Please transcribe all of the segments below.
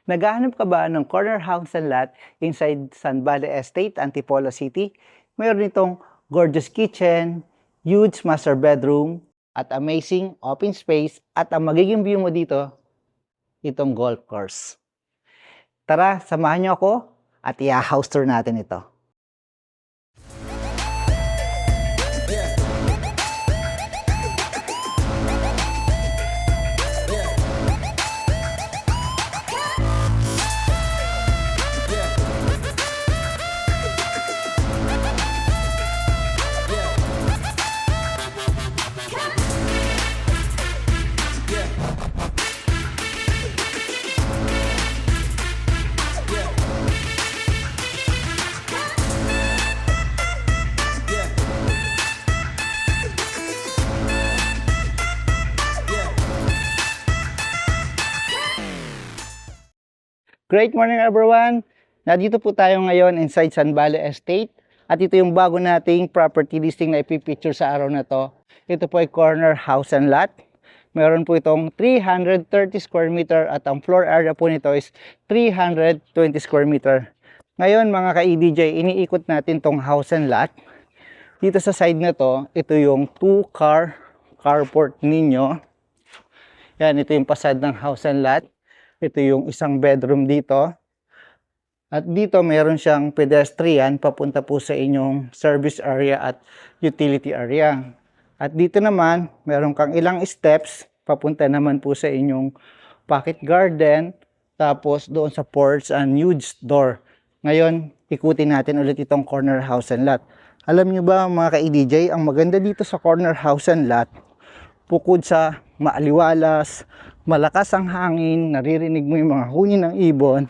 Naghahanap ka ba ng corner house and lot inside San Valley Estate, Antipolo City? Mayroon itong gorgeous kitchen, huge master bedroom, at amazing open space, at ang magiging view mo dito, itong golf course. Tara, samahan niyo ako at i-house tour natin ito. Great morning everyone! Nandito po tayo ngayon inside San Valley Estate at ito yung bago nating property listing na ipipicture sa araw na to. Ito po ay corner house and lot. Meron po itong 330 square meter at ang floor area po nito is 320 square meter. Ngayon mga ka-EDJ, iniikot natin tong house and lot. Dito sa side na to, ito yung 2-car carport ninyo. Yan, ito yung pasad ng house and lot. Ito yung isang bedroom dito. At dito meron siyang pedestrian papunta po sa inyong service area at utility area. At dito naman, meron kang ilang steps papunta naman po sa inyong pocket garden. Tapos doon sa porch and huge door. Ngayon, ikutin natin ulit itong corner house and lot. Alam nyo ba mga ka-EDJ, ang maganda dito sa corner house and lot, bukod sa maaliwalas, malakas ang hangin, naririnig mo yung mga huni ng ibon,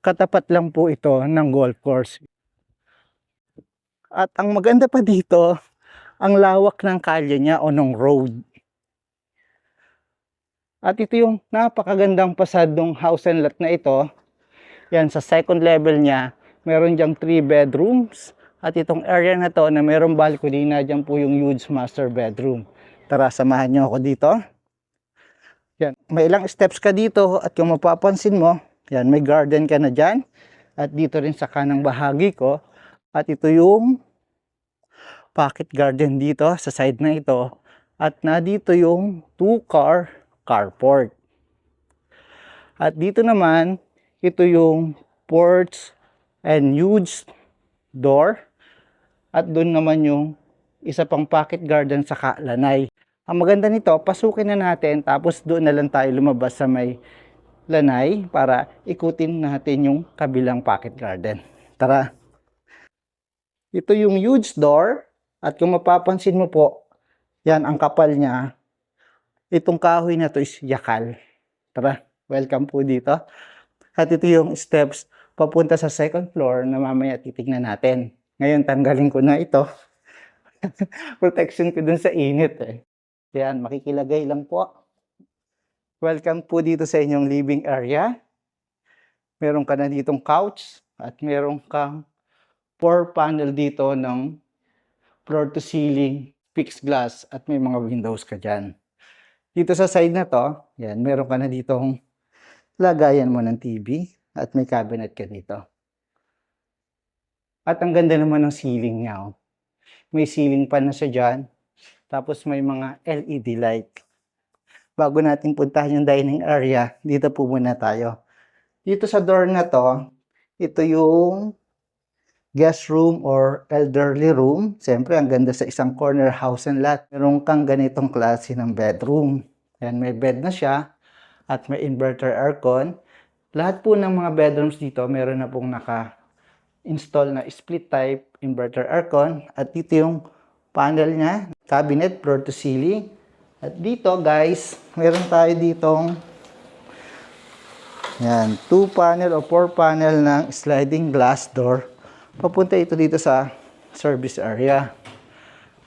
katapat lang po ito ng golf course. At ang maganda pa dito, ang lawak ng kalye niya o ng road. At ito yung napakagandang pasadong house and lot na ito. Yan, sa second level niya, meron diyang 3 bedrooms. At itong area na to na merong balcony na dyan po yung huge master bedroom. Tara, samahan niyo ako dito. Yan, may ilang steps ka dito at kung mapapansin mo, yan, may garden ka na dyan. At dito rin sa kanang bahagi ko. At ito yung pocket garden dito sa side na ito. At na dito yung 2-car carport. At dito naman, ito yung porch and huge door. At doon naman yung isa pang pocket garden sa lanay. Ang maganda nito, pasukin na natin tapos doon na lang tayo lumabas sa may lanay para ikutin natin yung kabilang pocket garden. Tara! Ito yung huge door at kung mapapansin mo po, yan ang kapal niya. Itong kahoy na to is yakal. Tara, welcome po dito. At ito yung steps papunta sa second floor na mamaya titignan natin. Ngayon, tanggalin ko na ito. Protection ko dun sa init eh. Yan, makikilagay lang po. Welcome po dito sa inyong living area. Meron ka na ditong couch at meron kang 4 panel dito ng floor to ceiling, fixed glass at may mga windows ka dyan. Dito sa side na to, yan, meron ka na ditong lagayan mo ng TV at may cabinet ka dito. At ang ganda naman ng ceiling niya. Oh. May ceiling fan na siya dyan. Tapos may mga LED light. Bago natin puntahan yung dining area, dito po muna tayo. Dito sa door na to, ito yung guest room or elderly room. Siyempre, ang ganda sa isang corner house and lot. Meron kang ganitong klase ng bedroom. Yan, may bed na siya at may inverter aircon. Lahat po ng mga bedrooms dito, meron na pong naka-install na split type inverter aircon. At dito yung panel niya, cabinet, floor to ceiling. At dito guys, meron tayo ditong yan, 2 panel o 4 panel ng sliding glass door. Papunta ito dito sa service area.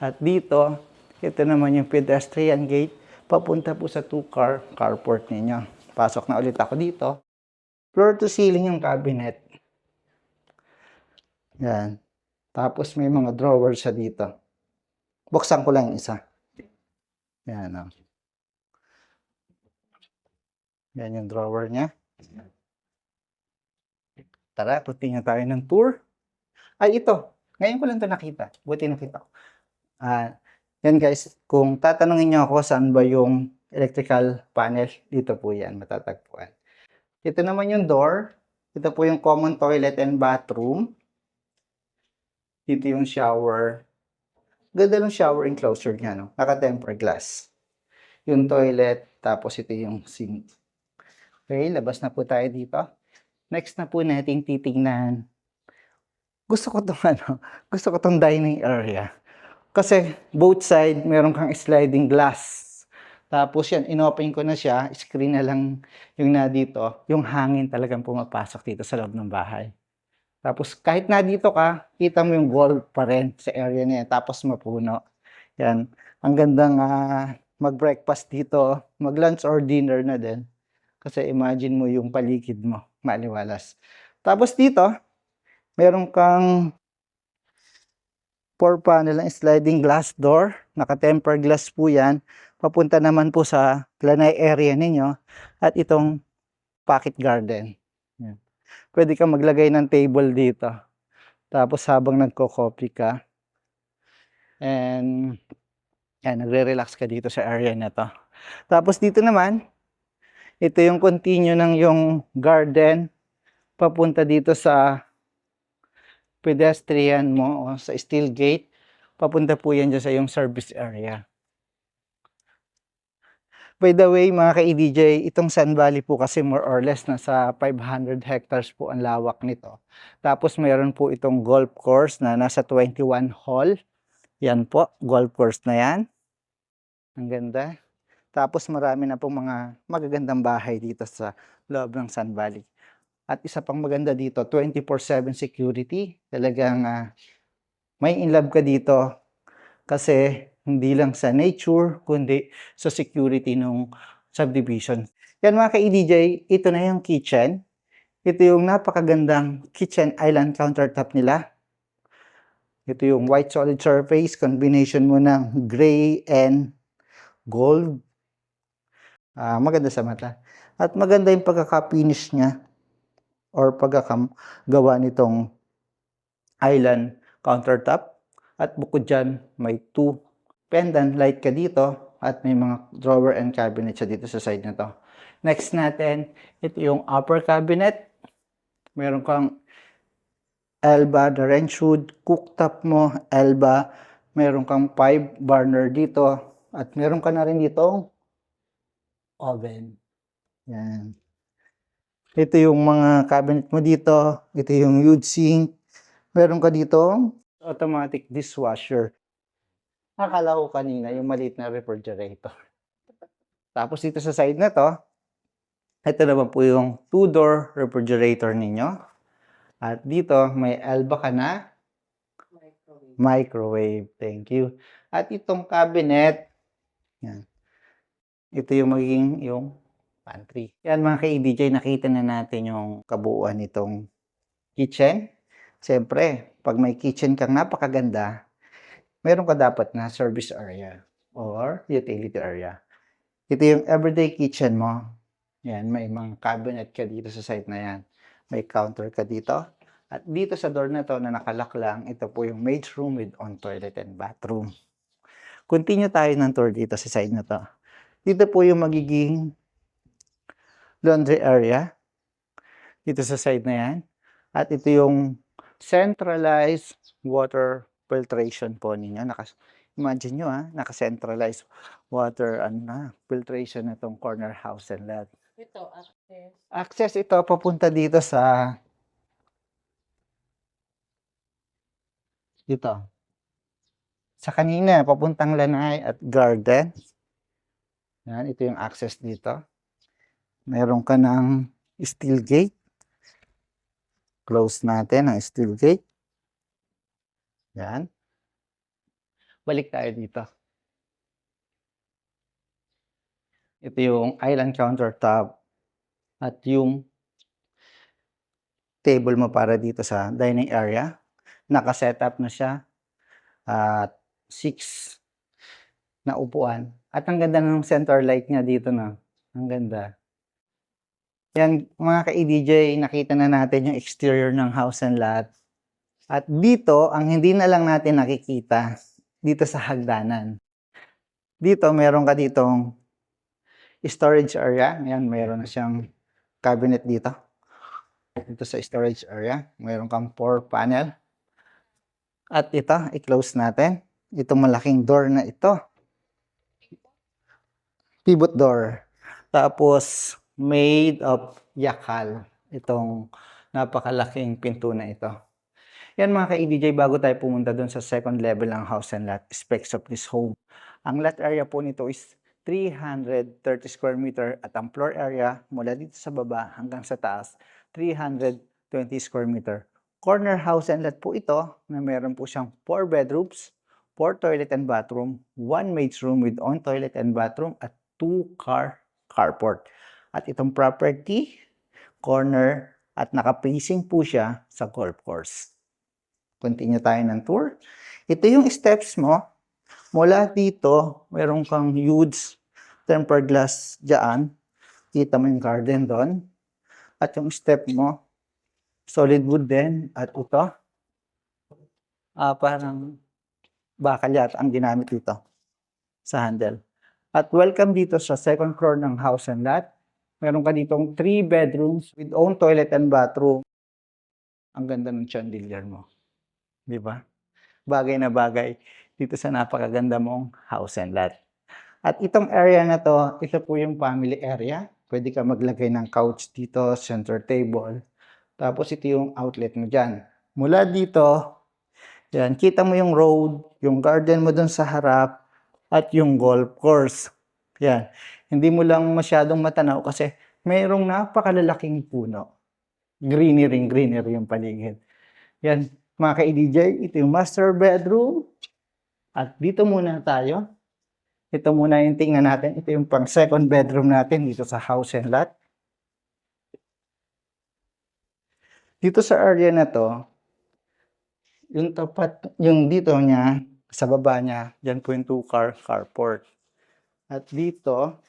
At dito, ito naman yung pedestrian gate. Papunta po sa 2-car carport ninyo. Pasok na ulit ako dito. Floor to ceiling yung cabinet. Yan. Tapos may mga drawers sa dito. Buksan ko lang yung isa. Yan o. Yan yung drawer niya. Tara, continue tayo ng tour. Ay, ito. Ngayon ko lang ito nakita. Buti nakita ko. Yan guys, kung tatanungin niyo ako saan ba yung electrical panel, dito po yan, matatagpuan. Ito naman yung door. Ito po yung common toilet and bathroom. Dito yung shower. Ganda ng shower enclosure niya, no? Naka-tempered glass. Yung toilet, tapos ito yung sink. Okay, labas na po tayo dito. Next na po natin titingnan. Gusto ko tong gusto ko tong dining area. Kasi both side, meron kang sliding glass. Tapos yan, inopen ko na siya, screen na lang yung na dito. Yung hangin talagang pumapasok dito sa loob ng bahay. Tapos kahit na dito ka, kita mo yung gold pa rin sa area niya. Tapos mapuno. Yan. Ang gandang mag-breakfast dito, mag-lunch or dinner na din. Kasi imagine mo yung paligid mo, maliwalas. Tapos dito, meron kang 4-panel ng sliding glass door. Naka-tempered glass po yan. Papunta naman po sa lanay area ninyo. At itong pocket garden. Yan. Pwede kang maglagay ng table dito. Tapos habang nagko-coffee ka. And yan, nagre-relax ka dito sa area na to. Tapos dito naman, ito yung continue ng yung garden. Papunta dito sa pedestrian mo o sa steel gate. Papunta po yan dyan sa yung service area. By the way, mga ka-EDJ, itong Sun Valley po kasi more or less nasa 500 hectares po ang lawak nito. Tapos mayroon po itong golf course na nasa 21 hole. Yan po, golf course na yan. Ang ganda. Tapos marami na pong mga magagandang bahay dito sa loob ng Sun Valley. At isa pang maganda dito, 24/7 security. Talagang may in love ka dito kasi hindi lang sa nature, kundi sa security ng subdivision. Yan mga ka-EDJ, ito na yung kitchen. Ito yung napakagandang kitchen island countertop nila. Ito yung white solid surface, combination mo ng gray and gold. Maganda sa mata. At maganda yung pagkaka-finish niya or pagkakagawa nitong island countertop. At bukod dyan, may 2 pendant light ka dito at may mga drawer and cabinet siya dito sa side na to. Next natin, ito yung upper cabinet. Meron kang Elba, the range hood, cooktop mo, Elba. Meron kang 5 burner dito at meron ka na rin ditong oven. Yan. Ito yung mga cabinet mo dito. Ito yung huge sink. Meron ka dito automatic dishwasher. Akala ko kanina yung maliit na refrigerator. Tapos dito sa side na to, ito naman po yung 2-door refrigerator ninyo. At dito may Elba ka na microwave. Thank you. At itong cabinet, yan. Ito yung magiging yung pantry. Yan mga ka-EDJ, nakita na natin yung kabuuan nitong kitchen. Siyempre, pag may kitchen kang napakaganda, meron ka dapat na service area or utility area. Ito yung everyday kitchen mo. Yan, may mga cabinet ka dito sa side na yan. May counter ka dito. At dito sa door na to na nakalock lang, ito po yung maid's room with on toilet and bathroom. Continue tayo ng tour dito sa side na to. Dito po yung magiging laundry area. Dito sa side na yan. At ito yung centralized water filtration po ninyo. Imagine nyo naka-centralized water filtration na itong corner house and lot. Ito, access. Access ito papunta dito sa sa kanina papuntang lanay at garden. Yan, ito yung access dito. Meron ka ng steel gate. Close natin ang steel gate. Yan. Balik tayo dito. Ito yung island countertop at yung table mo para dito sa dining area. Naka-setup na siya at 6 na upuan. At ang ganda ng center light niya dito na. Ang ganda. Yan, mga ka-EDJ, nakita na natin yung exterior ng house and lot. At dito, ang hindi na lang natin nakikita, dito sa hagdanan. Dito, meron ka ditong storage area. Ayan, meron na siyang cabinet dito. Dito sa storage area, meron kang 4 panel. At ito, i-close natin. Itong malaking door na ito. Pivot door. Tapos, made of yakal. Itong napakalaking pinto na ito. Yan mga ka-EDJ, bago tayo pumunta dun sa second level ng house and lot specs of this home. Ang lot area po nito is 330 square meter at ang floor area mula dito sa baba hanggang sa taas, 320 square meter. Corner house and lot po ito na meron po siyang 4 bedrooms, 4 toilet and bathroom, 1 maid's room with own toilet and bathroom at 2 car carport. At itong property, corner at naka-facing po siya sa golf course. Continue tayo ng tour. Ito yung steps mo. Mula dito, meron kang huge tempered glass dyan. Kita mo yung garden doon. At yung step mo, solid wood din. At ito, parang bakal yata ang ginamit dito sa handle. At welcome dito sa second floor ng house and lot. Meron ka ditong 3 bedrooms with own toilet and bathroom. Ang ganda ng chandelier mo. Di ba? Bagay na bagay dito sa napakaganda mong house and lot. At itong area na to, ito po yung family area. Pwede ka maglagay ng couch dito, center table. Tapos ito yung outlet mo dyan. Mula dito, yan, kita mo yung road, yung garden mo dun sa harap, at yung golf course. Yan. Hindi mo lang masyadong matanaw kasi mayroong napakalalaking puno. Greenery yung paligid. Yan, mga ka-EDJ, ito yung master bedroom. At dito muna tayo. Ito muna yung tingnan natin. Ito yung pang second bedroom natin dito sa house and lot. Dito sa area na to, yung tapat, yung dito niya, sa baba niya, dyan po yung 2-car carport. At dito,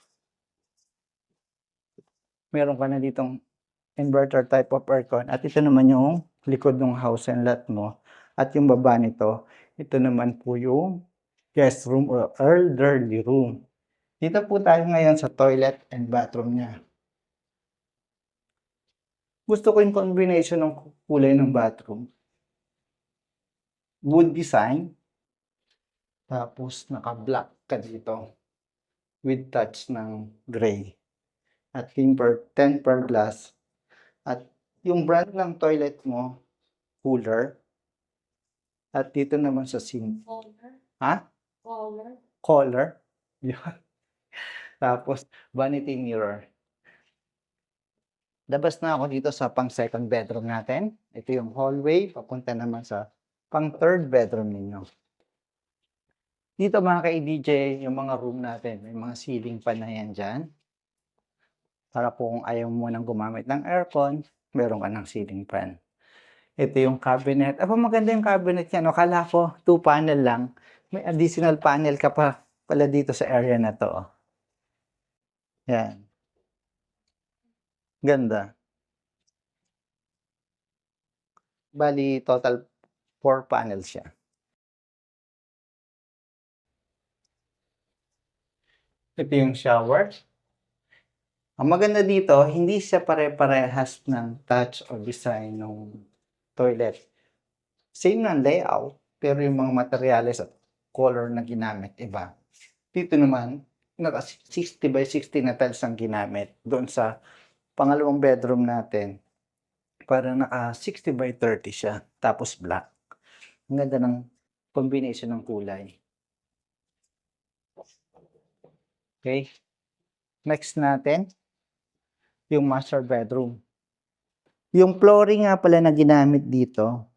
meron ka na ditong inverter type of aircon. At ito naman yung likod ng house and lot mo. At yung baba nito, ito naman po yung guest room or elderly room. Dito po tayo ngayon sa toilet and bathroom niya. Gusto ko yung combination ng kulay ng bathroom. Wood design. Tapos naka-black ka dito. With touch ng gray. At tempered glass. At yung brand ng toilet mo, cooler. At dito naman sa sink. Color. Ha? Color. Color. Yan. Tapos, vanity mirror. Labas na ako dito sa pang second bedroom natin. Ito yung hallway. Papunta naman sa pang third bedroom ninyo. Dito mga ka-EDJ, yung mga room natin. May mga ceiling fan na yan dyan. Para kung ayaw mo nang gumamit ng aircon, meron ka ng ceiling fan. Ito yung cabinet. Maganda yung cabinet niya. No? Kala ko, 2 panel lang. May additional panel ka pa pala dito sa area na to. Yan. Ganda. Bali, total 4 panels siya. Ito yung shower. Ang maganda dito, hindi siya pare-parehas ng touch or design ng toilet. Same ng layout, pero yung mga materyales at color na ginamit, iba. Dito naman, naka 60 by 60 na tiles ang ginamit. Doon sa pangalawang bedroom natin, parang naka 60 by 30 siya. Tapos black. Ang ganda ng combination ng kulay. Okay. Next natin, yung master bedroom. Yung flooring nga pala na ginamit dito,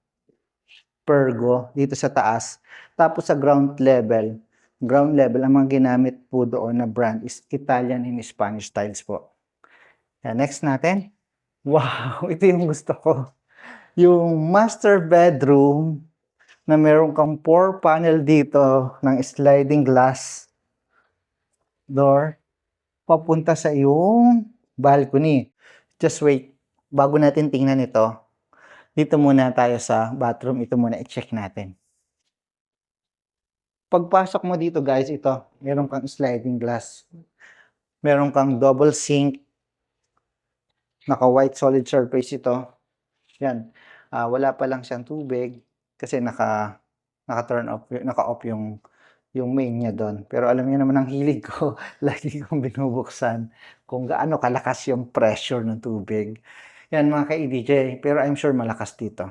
pergo, dito sa taas. Tapos sa ground level, ang mga ginamit po doon na brand is Italian and Spanish tiles po. Next natin. Wow, ito yung gusto ko. Yung master bedroom na meron kang 4 panel dito ng sliding glass door papunta sa iyong balcony. just wait. Bago natin tingnan ito, dito muna tayo sa bathroom. Ito muna i-check natin. Pagpasok mo dito guys, ito, meron kang sliding glass. Meron kang double sink. Naka-white solid surface ito. Yan. Wala pa lang siyang tubig kasi naka-turn off, naka-off yung main niya doon. Pero alam niyo naman ang hilig ko, lagi kong binubuksan kung gaano kalakas yung pressure ng tubig. Yan mga ka-EDJ, pero I'm sure malakas dito.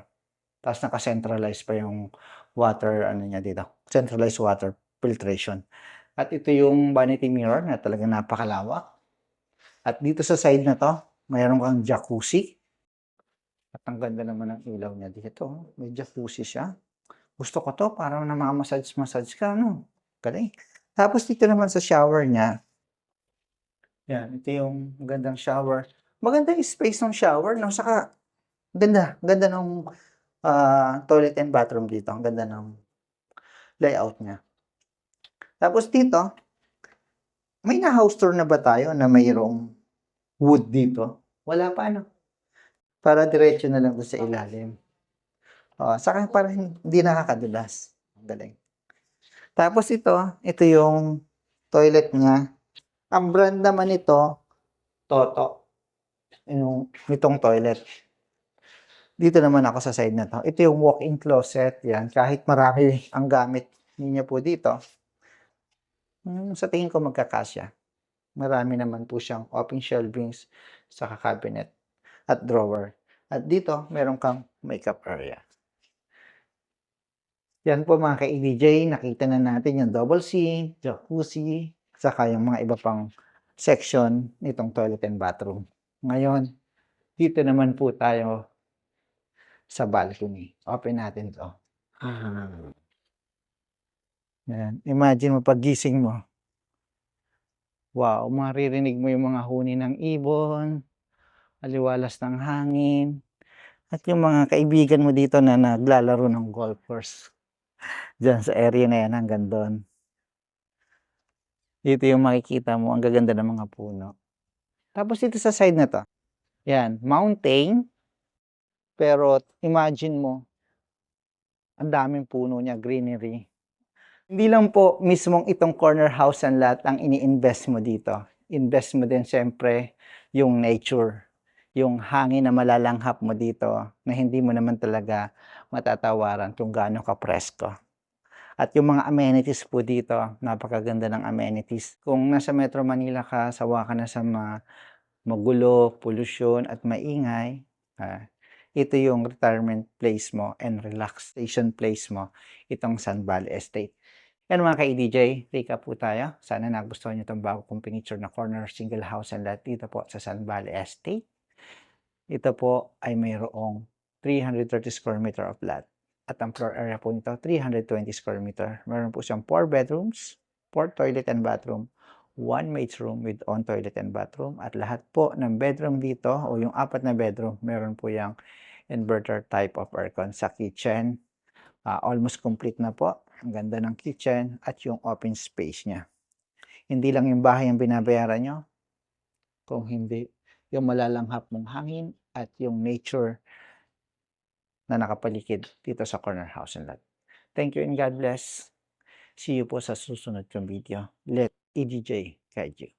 Tapos naka-centralize pa yung water, ano niya dito, centralized water filtration. At ito yung vanity mirror na talagang napakalawak. At dito sa side na to, mayroon kang jacuzzi. At ang ganda naman ng ilaw niya dito. May jacuzzi siya. Gusto ko to, parang na mga massage ka, no? Galing. Tapos dito naman sa shower niya, yan, ito yung magandang shower. Maganda yung space ng shower, no? Saka, ganda ng toilet and bathroom dito. Ang ganda ng layout niya. Tapos dito, may na-house tour na ba tayo na mayroong wood dito? Wala pa, no? Para diretso na lang doon sa ilalim. Saka parang hindi nakakadulas. Ang galing. Tapos ito yung toilet niya. Ang brand naman ito, Toto. Itong toilet. Dito naman ako sa side na to. Ito yung walk-in closet. Yan. Kahit marami ang gamit niya po dito, sa tingin ko magkakasya. Marami naman po siyang open shelvings, saka cabinet at drawer. At dito, meron kang makeup area. Yan po mga ka-EDJ, nakita na natin yung double sink, jacuzzi, saka yung mga iba pang section nitong toilet and bathroom. Ngayon, dito naman po tayo sa balcony. Open natin to. Yan. Imagine mo paggising mo. Wow, maririnig mo yung mga huni ng ibon, aliwalas ng hangin, at yung mga kaibigan mo dito na naglalaro ng golf course. Diyan sa area na yan hanggang doon. Dito yung makikita mo, ang gaganda ng mga puno. Tapos dito sa side na to, yan, mountain, pero imagine mo, ang daming puno niya, greenery. Hindi lang po mismong itong corner house and lot ang ini-invest mo dito. Invest mo din siyempre yung nature, yung hangin na malalanghap mo dito na hindi mo naman talaga matatawaran kung gaano ka-presko. At yung mga amenities po dito, napakaganda ng amenities. Kung nasa Metro Manila ka, sawa ka na sa magulo, pollution at maingay, ito yung retirement place mo and relaxation place mo, itong Sun Valley Estate. Yan mga ka-EDJ, recap po tayo. Sana nagustuhan nyo itong bago kong pinicture na corner single house and lot dito po sa Sun Valley Estate. Ito po ay mayroong 330 square meter of lot. At ang floor area po nito, 320 square meter. Meron po siyang 4 bedrooms, 4 toilet and bathroom, 1 maid's room with on toilet and bathroom. At lahat po ng bedroom dito, o yung 4 na bedroom, meron po yung inverter type of aircon sa kitchen. Almost complete na po. Ang ganda ng kitchen at yung open space niya. Hindi lang yung bahay ang binabayaran nyo, kung hindi yung malalanghap mong hangin at yung nature na nakapaligid dito sa corner house and lot. Thank you and God bless. See you po sa susunod kong video. Let EDJ guide you.